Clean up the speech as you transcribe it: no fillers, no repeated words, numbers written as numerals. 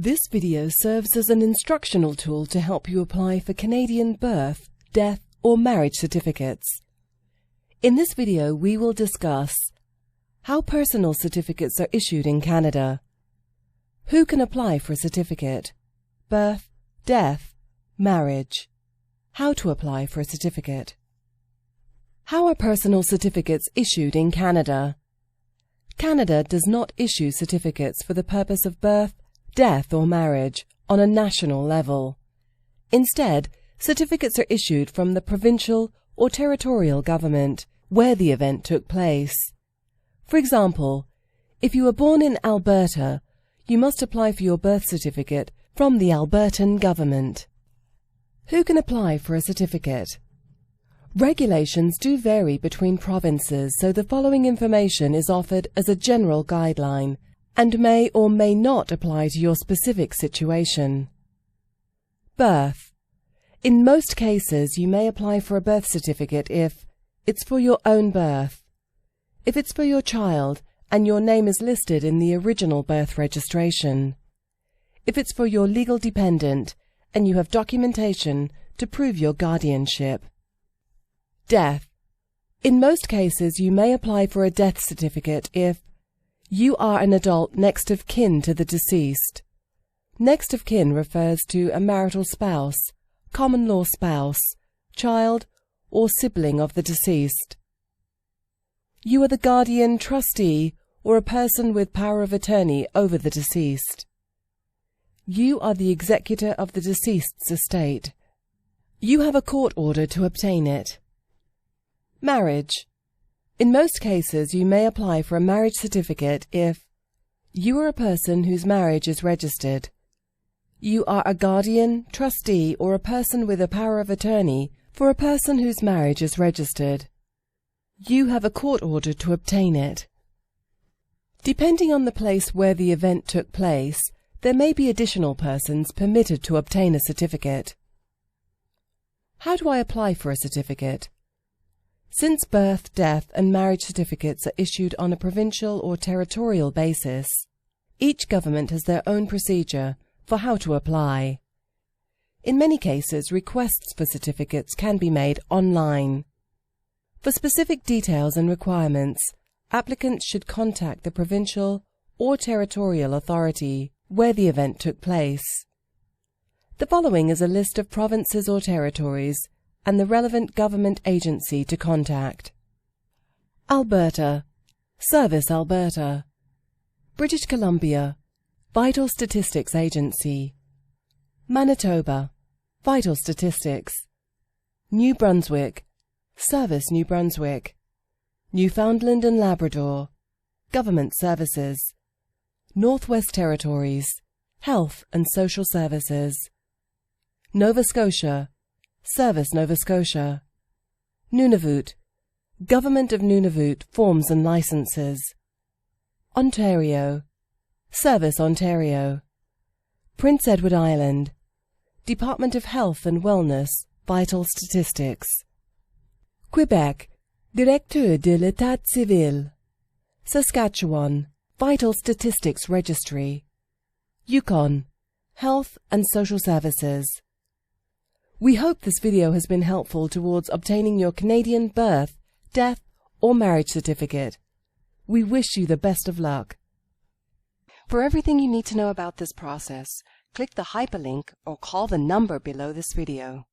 This video serves as an instructional tool to help you apply for Canadian birth, death, or marriage certificates. In this video, we will discuss how personal certificates are issued in Canada, who can apply for a certificate, birth, death, marriage, how to apply for a certificate. How are personal certificates issued in Canada? Canada does not issue certificates for the purpose of birth, death, or marriage on a national level. Instead, certificates are issued from the provincial or territorial government where the event took place. For example, if you were born in Alberta, you must apply for your birth certificate from the Albertan government. Who can apply for a certificate? Regulations do vary between provinces, so the following information is offered as a general guideline and may or may not apply to your specific situation. Birth. In most cases, you may apply for a birth certificate if it's for your own birth, if it's for your child and your name is listed in the original birth registration, if it's for your legal dependent and you have documentation to prove your guardianship. Death. In most cases, you may apply for a death certificate if you are an adult next of kin to the deceased. Next of kin refers to a marital spouse, common law spouse, child, or sibling of the deceased. You are the guardian, trustee, or a person with power of attorney over the deceased. You are the executor of the deceased's estate. You have a court order to obtain it. Marriage. In most cases, you may apply for a marriage certificate if you are a person whose marriage is registered. You are a guardian, trustee, or a person with a power of attorney for a person whose marriage is registered. You have a court order to obtain it. Depending on the place where the event took place, there may be additional persons permitted to obtain a certificate. How do I apply for a certificate? Since birth, death, and marriage certificates are issued on a provincial or territorial basis, each government has their own procedure for how to apply. In many cases, requests for certificates can be made online. For specific details and requirements, applicants should contact the provincial or territorial authority where the event took place. The following is a list of provinces or territories and the relevant government agency to contact. Alberta, Service Alberta. British Columbia, Vital Statistics Agency. Manitoba, Vital Statistics. New Brunswick, Service New Brunswick. Newfoundland and Labrador, Government Services. Northwest Territories, Health and Social Services. Nova Scotia, Service Nova Scotia. Nunavut, Government of Nunavut Forms and Licenses. Ontario, Service Ontario. Prince Edward Island, Department of Health and Wellness, Vital Statistics. Quebec, Directeur de l'État civil. Saskatchewan, Vital Statistics Registry. Yukon, Health and Social Services. We hope this video has been helpful towards obtaining your Canadian birth, death, or marriage certificate. We wish you the best of luck. For everything you need to know about this process, click the hyperlink or call the number below this video.